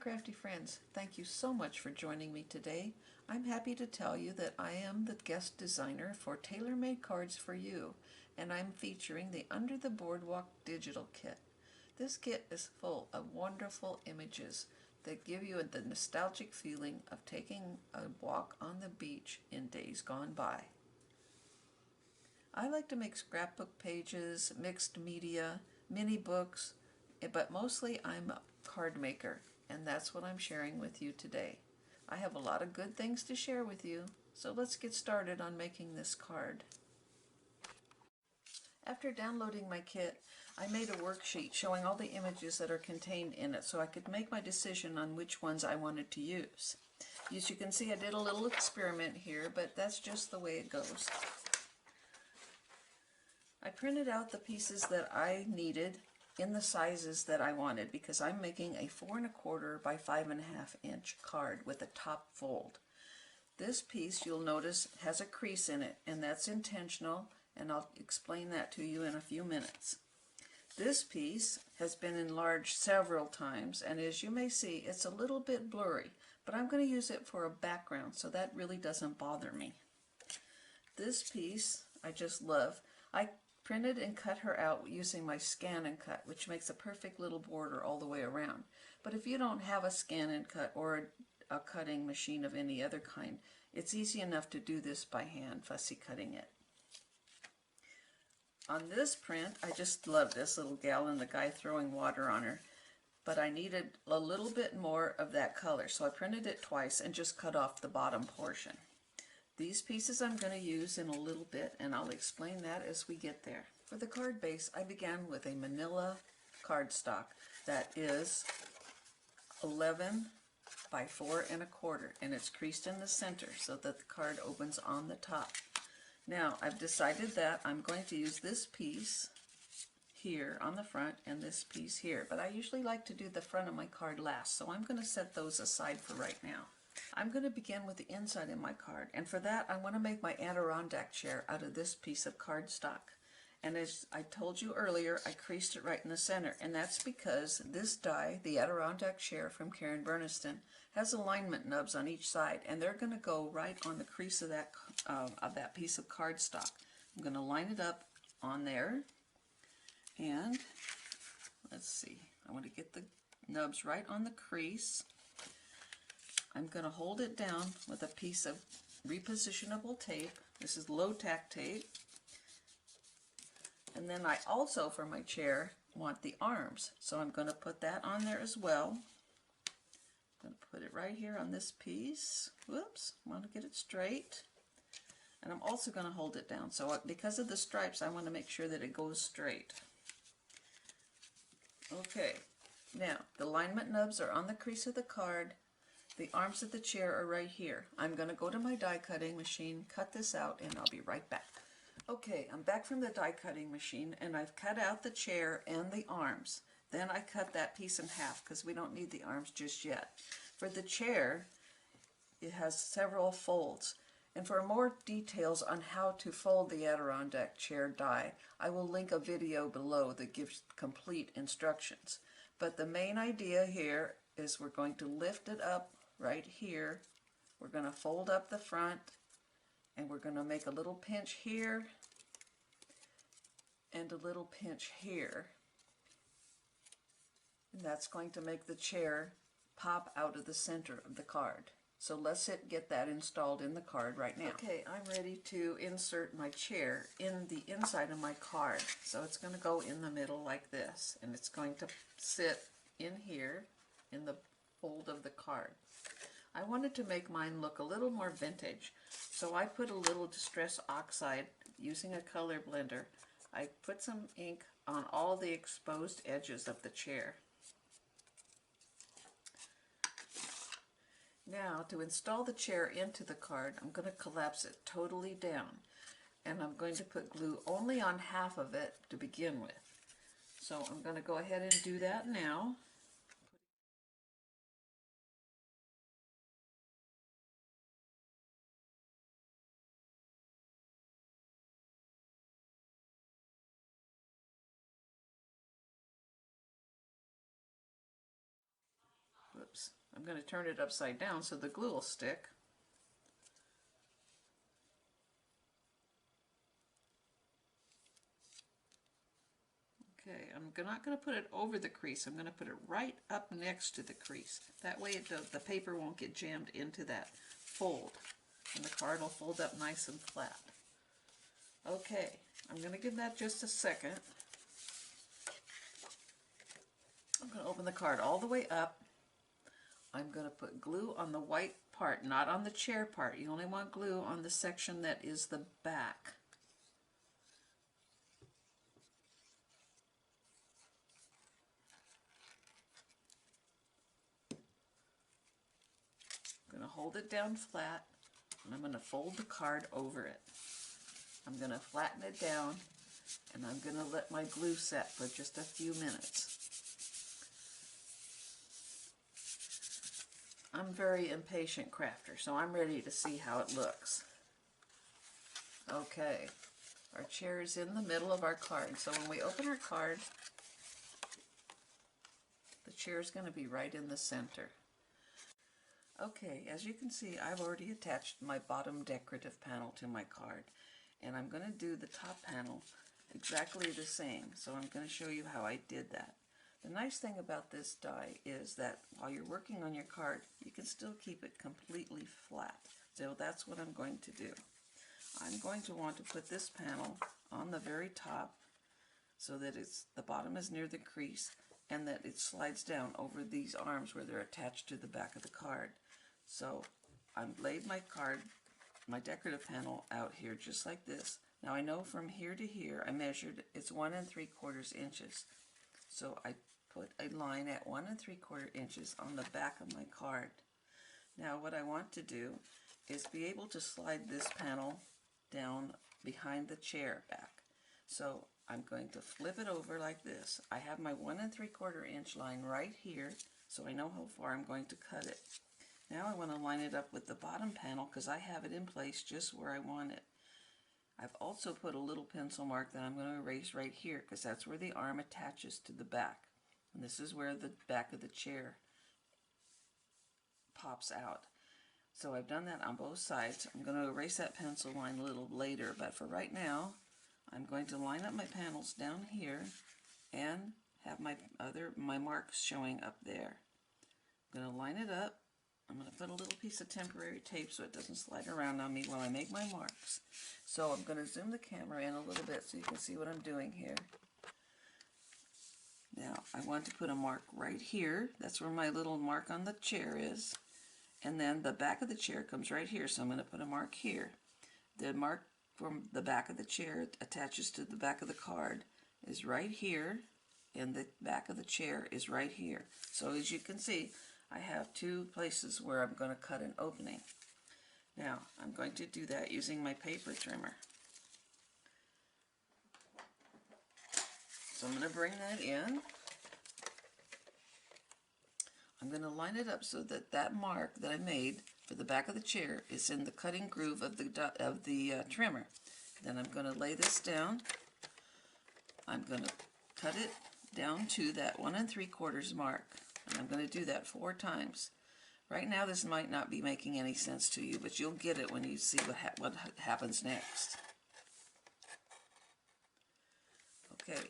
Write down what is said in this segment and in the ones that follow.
crafty friends, thank you so much for joining me today. I'm happy to tell you that I am the guest designer for Taylor MadeCards4 U, and I'm featuring the Under the Boardwalk digital kit. This kit is full of wonderful images that give you the nostalgic feeling of taking a walk on the beach in days gone by. I like to make scrapbook pages, mixed media, mini books, but mostly I'm a card maker, and that's what I'm sharing with you today. I have a lot of good things to share with you, so let's get started on making this card. After downloading my kit, I made a worksheet showing all the images that are contained in it so I could make my decision on which ones I wanted to use. As you can see, I did a little experiment here, but that's just the way it goes. I printed out the pieces that I needed in the sizes that I wanted because I'm making a 4 1/4 by 5 1/2 inch card with a top fold. This piece, you'll notice, has a crease in it, and that's intentional, and I'll explain that to you in a few minutes. This piece has been enlarged several times, and as you may see, it's a little bit blurry, but I'm going to use it for a background, so that really doesn't bother me. This piece I just love. I printed and cut her out using my scan and cut, which makes a perfect little border all the way around. But if you don't have a scan and cut or a cutting machine of any other kind, it's easy enough to do this by hand, fussy cutting it. On this print, I just love this little gal and the guy throwing water on her, but I needed a little bit more of that color, so I printed it twice and just cut off the bottom portion. These pieces I'm going to use in a little bit, and I'll explain that as we get there. For the card base, I began with a manila cardstock that is 11 by 4 1/4, and it's creased in the center so that the card opens on the top. Now, I've decided that I'm going to use this piece here on the front and this piece here, but I usually like to do the front of my card last, so I'm going to set those aside for right now. I'm going to begin with the inside of my card, and for that I want to make my Adirondack chair out of this piece of cardstock. And as I told you earlier, I creased it right in the center, and that's because this die, the Adirondack chair from Karen Berniston, has alignment nubs on each side, and they're going to go right on the crease of that piece of cardstock. I'm going to line it up on there, and let's see, I want to get the nubs right on the crease. I'm going to hold it down with a piece of repositionable tape. This is low tack tape. And then I also, for my chair, want the arms. So I'm going to put that on there as well. I'm going to put it right here on this piece. Whoops, I want to get it straight. And I'm also going to hold it down. So because of the stripes, I want to make sure that it goes straight. Okay, now the alignment nubs are on the crease of the card. The arms of the chair are right here. I'm going to go to my die cutting machine, cut this out, and I'll be right back. Okay, I'm back from the die cutting machine, and I've cut out the chair and the arms. Then I cut that piece in half because we don't need the arms just yet. For the chair, it has several folds. And for more details on how to fold the Adirondack chair die, I will link a video below that gives complete instructions. But the main idea here is we're going to lift it up right here. We're going to fold up the front, and we're going to make a little pinch here and a little pinch here. And that's going to make the chair pop out of the center of the card. So let's get that installed in the card right now. Okay, I'm ready to insert my chair in the inside of my card. So it's going to go in the middle like this, and it's going to sit in here in the fold of the card. I wanted to make mine look a little more vintage, so I put a little Distress Oxide using a color blender. I put some ink on all the exposed edges of the chair. Now, to install the chair into the card, I'm going to collapse it totally down, and I'm going to put glue only on half of it to begin with. So I'm going to go ahead and do that now. Whoops. I'm going to turn it upside down so the glue will stick. Okay, I'm not going to put it over the crease. I'm going to put it right up next to the crease. That way the paper won't get jammed into that fold, and the card will fold up nice and flat. Okay, I'm going to give that just a second. I'm going to open the card all the way up. I'm going to put glue on the white part, not on the chair part. You only want glue on the section that is the back. I'm going to hold it down flat, and I'm going to fold the card over it. I'm going to flatten it down, and I'm going to let my glue set for just a few minutes. I'm a very impatient crafter, so I'm ready to see how it looks. Okay, our chair is in the middle of our card, so when we open our card, the chair is going to be right in the center. Okay, as you can see, I've already attached my bottom decorative panel to my card, and I'm going to do the top panel exactly the same, so I'm going to show you how I did that. The nice thing about this die is that while you're working on your card, you can still keep it completely flat. So that's what I'm going to do. I'm going to want to put this panel on the very top so that the bottom is near the crease and that it slides down over these arms where they're attached to the back of the card. So I've laid my card, my decorative panel out here just like this. Now I know from here to here I measured it's 1 3/4 inches. So I put a line at 1 3/4 inches on the back of my card. Now what I want to do is be able to slide this panel down behind the chair back. So I'm going to flip it over like this. I have my 1 3/4 inch line right here, so I know how far I'm going to cut it. Now I want to line it up with the bottom panel because I have it in place just where I want it. I've also put a little pencil mark that I'm going to erase right here because that's where the arm attaches to the back. And this is where the back of the chair pops out. So I've done that on both sides. I'm going to erase that pencil line a little later, but for right now, I'm going to line up my panels down here and have my marks showing up there. I'm going to line it up. I'm going to put a little piece of temporary tape so it doesn't slide around on me while I make my marks. So I'm going to zoom the camera in a little bit so you can see what I'm doing here. Now I want to put a mark right here. That's where my little mark on the chair is. And then the back of the chair comes right here, so I'm going to put a mark here. The mark from the back of the chair attaches to the back of the card is right here, and the back of the chair is right here. So as you can see, I have two places where I'm going to cut an opening. Now, I'm going to do that using my paper trimmer. So I'm going to bring that in. I'm going to line it up so that that mark that I made for the back of the chair is in the cutting groove of the trimmer. Then I'm going to lay this down. I'm going to cut it down to that 1 3/4 mark. And I'm going to do that 4 times. Right now this might not be making any sense to you, but you'll get it when you see what happens next. Okay,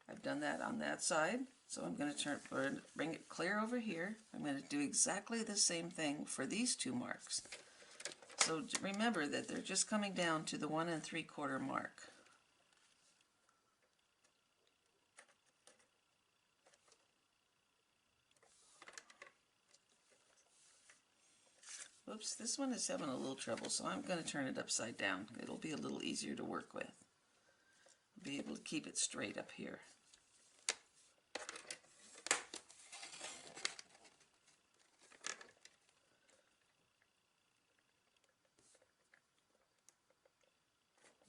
I've done that on that side, so I'm going to bring it clear over here. I'm going to do exactly the same thing for these 2 marks. So remember that they're just coming down to the 1 3/4 mark. Oops, this one is having a little trouble, so I'm going to turn it upside down. It'll be a little easier to work with. I'll be able to keep it straight up here.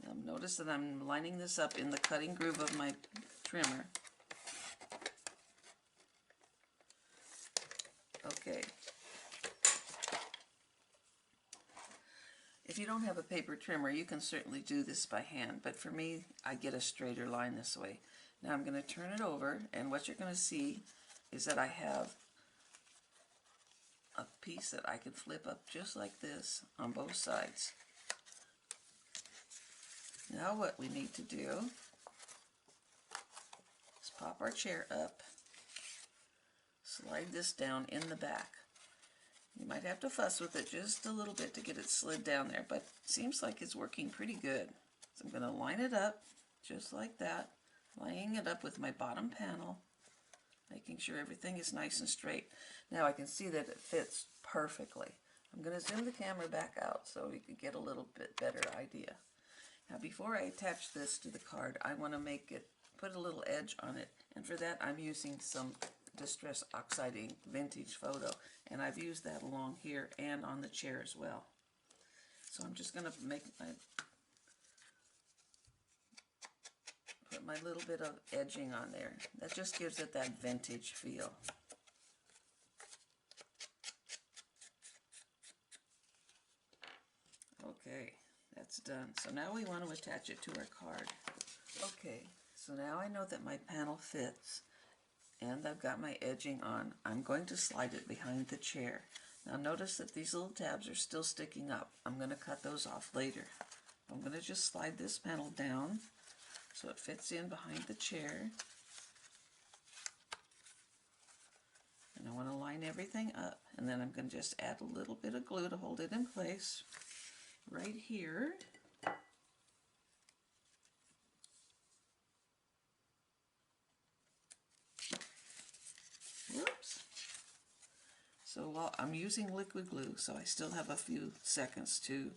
Now notice that I'm lining this up in the cutting groove of my trimmer. Okay. If you don't have a paper trimmer, you can certainly do this by hand, but for me, I get a straighter line this way. Now I'm going to turn it over, and what you're going to see is that I have a piece that I could flip up just like this on both sides. Now what we need to do is pop our chair up, slide this down in the back. You might have to fuss with it just a little bit to get it slid down there, but it seems like it's working pretty good. So I'm going to line it up just like that, lining it up with my bottom panel, making sure everything is nice and straight. Now I can see that it fits perfectly. I'm going to zoom the camera back out so we can get a little bit better idea. Now before I attach this to the card, I want to make it, put a little edge on it, and for that I'm using some Distress Oxide Ink Vintage Photo, and I've used that along here and on the chair as well. So I'm just going to put my little bit of edging on there. That just gives it that vintage feel. Okay, that's done. So now we want to attach it to our card. Okay, so now I know that my panel fits and I've got my edging on. I'm going to slide it behind the chair. Now notice that these little tabs are still sticking up. I'm going to cut those off later. I'm going to just slide this panel down so it fits in behind the chair. And I want to line everything up, and then I'm going to just add a little bit of glue to hold it in place right here. Whoops. So while I'm using liquid glue, so I still have a few seconds to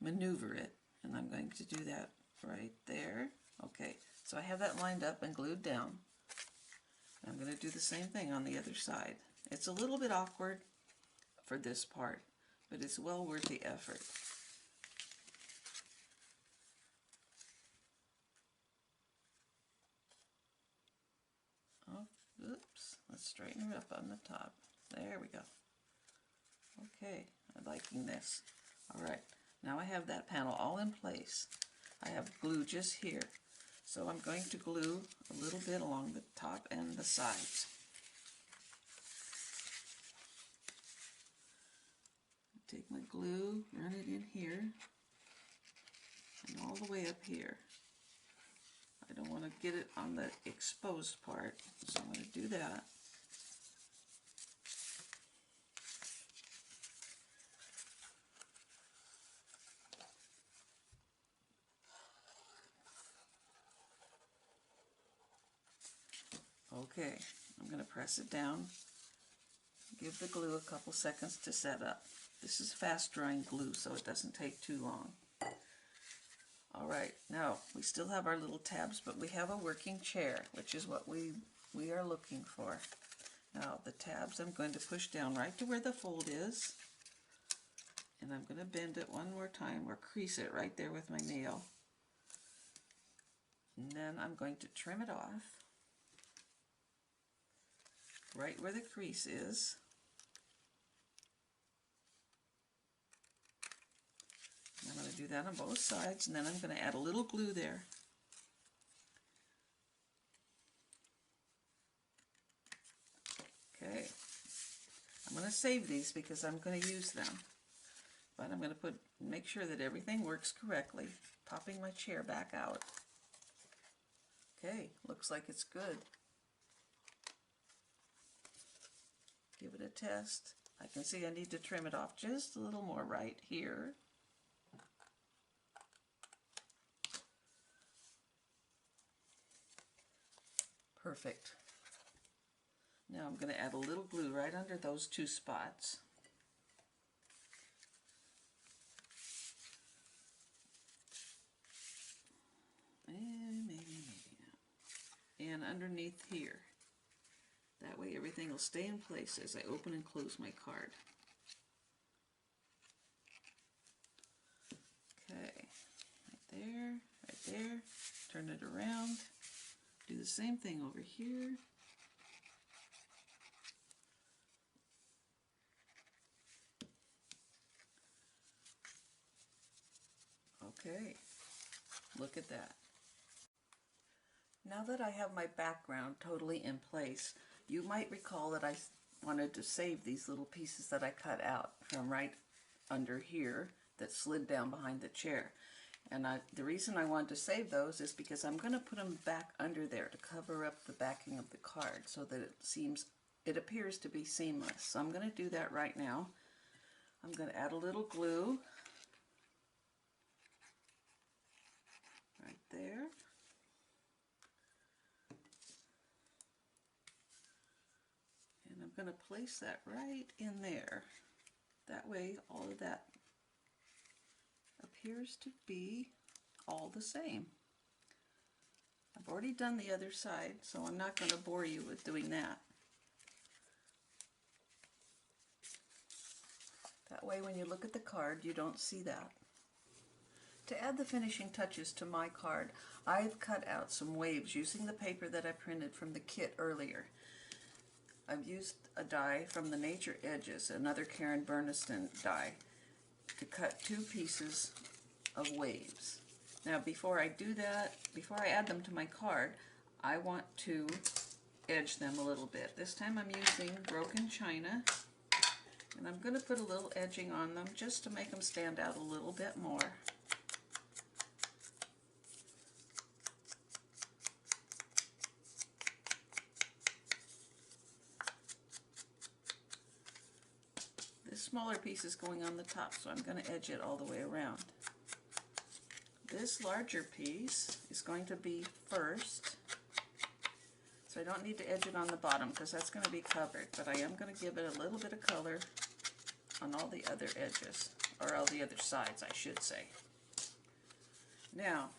maneuver it, and I'm going to do that right there. Okay, so I have that lined up and glued down. I'm going to do the same thing on the other side. It's a little bit awkward for this part, but it's well worth the effort. Oh, oops, let's straighten it up on the top. There we go. Okay, I'm liking this. Alright, now I have that panel all in place. I have glue just here. So I'm going to glue a little bit along the top and the sides. Take my glue, run it in here, and all the way up here. I don't want to get it on the exposed part, so I'm going to do that. Okay, I'm going to press it down, give the glue a couple seconds to set up. This is fast drying glue, so it doesn't take too long. Alright, now we still have our little tabs, but we have a working chair, which is what we are looking for. Now the tabs I'm going to push down right to where the fold is, and I'm going to bend it one more time, or crease it right there with my nail. And then I'm going to trim it off right where the crease is. And I'm going to do that on both sides, and then I'm going to add a little glue there. Okay, I'm going to save these because I'm going to use them, but I'm going to make sure that everything works correctly, popping my chair back out. Okay, looks like it's good. Give it a test. I can see I need to trim it off just a little more right here. Perfect. Now I'm going to add a little glue right under those two spots. And maybe not. And underneath here. That way everything will stay in place as I open and close my card. Okay, right there. Turn it around. Do the same thing over here. Okay, look at that. Now that I have my background totally in place, you might recall that I wanted to save these little pieces that I cut out from right under here that slid down behind the chair. And the reason I wanted to save those is because I'm going to put them back under there to cover up the backing of the card so that it appears to be seamless. So I'm going to do that right now. I'm going to add a little glue right there. And I'm going to place that right in there. That way all of that appears to be all the same. I've already done the other side, so I'm not going to bore you with doing that. That way when you look at the card, you don't see that. To add the finishing touches to my card, I've cut out some waves using the paper that I printed from the kit earlier. I've used a die from the Nature Edges, another Karen Burniston die, to cut 2 pieces of waves. Now before I do that, before I add them to my card, I want to edge them a little bit. This time I'm using broken china, and I'm going to put a little edging on them just to make them stand out a little bit more. This smaller piece is going on the top, so I'm going to edge it all the way around. This larger piece is going to be first, so I don't need to edge it on the bottom because that's going to be covered, but I am going to give it a little bit of color on all the other edges, or all the other sides, I should say. Now,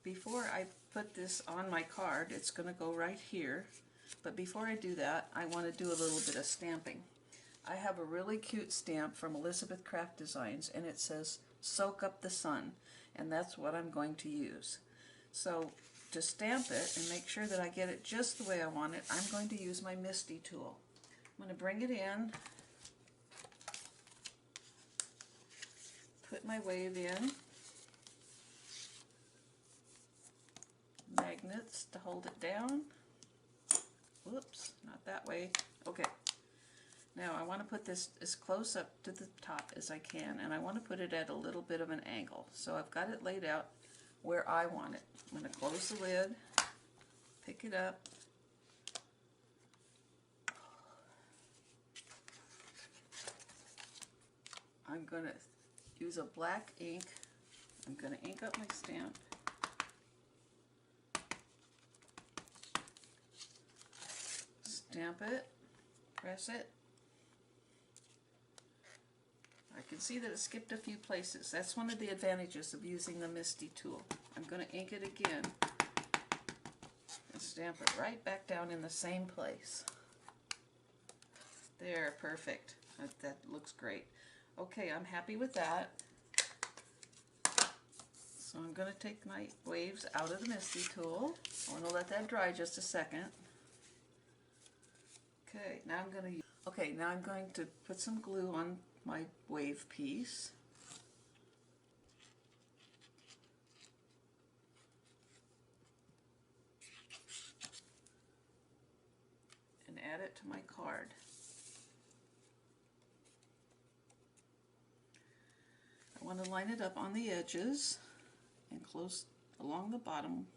before I put this on my card, it's going to go right here, but before I do that, I want to do a little bit of stamping. I have a really cute stamp from Elizabeth Craft Designs, and it says, "Soak up the sun," and that's what I'm going to use. So to stamp it and make sure that I get it just the way I want it, I'm going to use my Misty tool. I'm going to bring it in, put my wave in, magnets to hold it down. Whoops, not that way. Okay. Now I want to put this as close up to the top as I can, and I want to put it at a little bit of an angle. So I've got it laid out where I want it. I'm going to close the lid, pick it up, I'm going to use a black ink. I'm going to ink up my stamp. Stamp it, press it. I can see that it skipped a few places. That's one of the advantages of using the Misty tool. I'm going to ink it again and stamp it right back down in the same place. There, perfect. That looks great. Okay, I'm happy with that. So I'm going to take my waves out of the Misty tool. I want to let that dry just a second. Okay, now I'm going to put some glue on my wave piece. And add it to my card. I want to line it up on the edges and close along the bottom,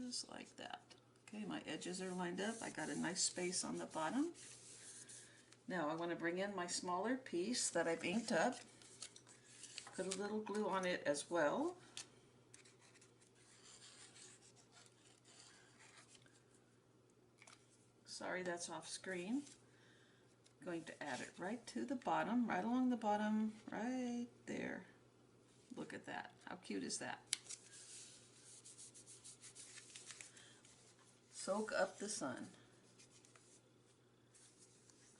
just like that. Okay, my edges are lined up. I got a nice space on the bottom. Now I want to bring in my smaller piece that I've inked up, put a little glue on it as well. Sorry, that's off screen. I'm going to add it right to the bottom, right along the bottom, right there. Look at that. How cute is that? Soak up the sun.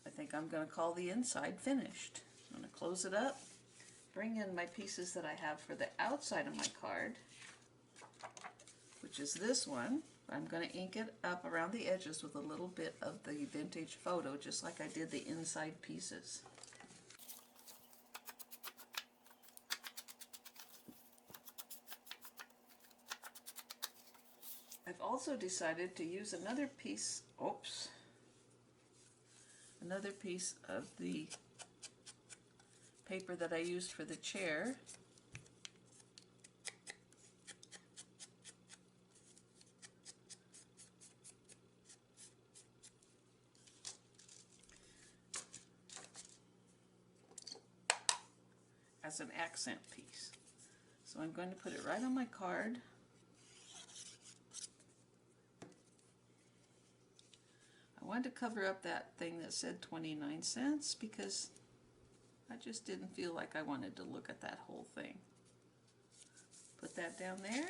I think I'm going to call the inside finished. I'm going to close it up, bring in my pieces that I have for the outside of my card, which is this one. I'm going to ink it up around the edges with a little bit of the vintage photo, just like I did the inside pieces. I've also decided to use another piece, oops, another piece of the paper that I used for the chair. As an accent piece. So I'm going to put it right on my card. I wanted to cover up that thing that said 29 cents because I just didn't feel like I wanted to look at that whole thing. Put that down there.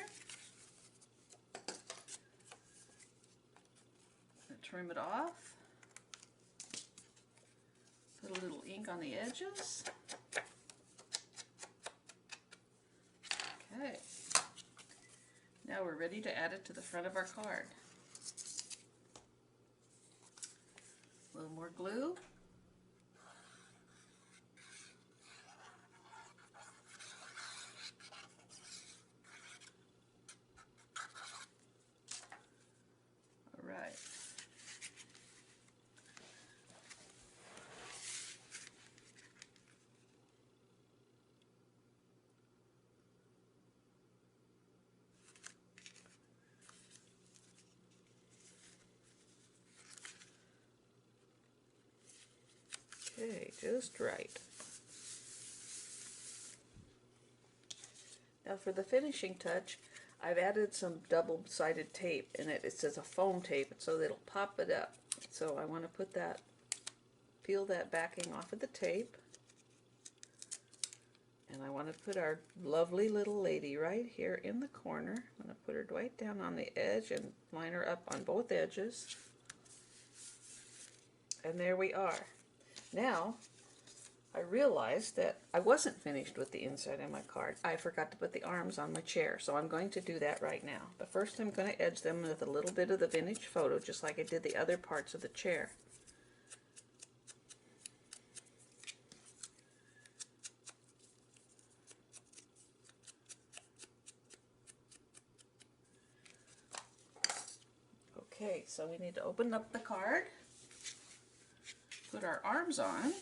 Trim it off. Put a little ink on the edges. Okay. Now we're ready to add it to the front of our card. A little more glue. All right. Okay, just right. Now for the finishing touch, I've added some double-sided tape in it. It says a foam tape, so that it'll pop it up. So I want to put that, peel that backing off of the tape. And I want to put our lovely little lady right here in the corner. I'm going to put her right down on the edge and line her up on both edges. And there we are. Now, I realized that I wasn't finished with the inside of my card. I forgot to put the arms on my chair, so I'm going to do that right now. But first I'm going to edge them with a little bit of the vintage photo, just like I did the other parts of the chair. Okay, so we need to open up the card, put our arms on.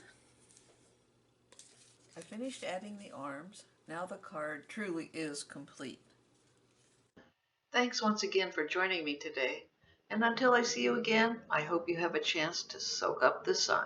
I finished adding the arms. Now the card truly is complete. Thanks once again for joining me today. And until I see you again, I hope you have a chance to soak up the sun.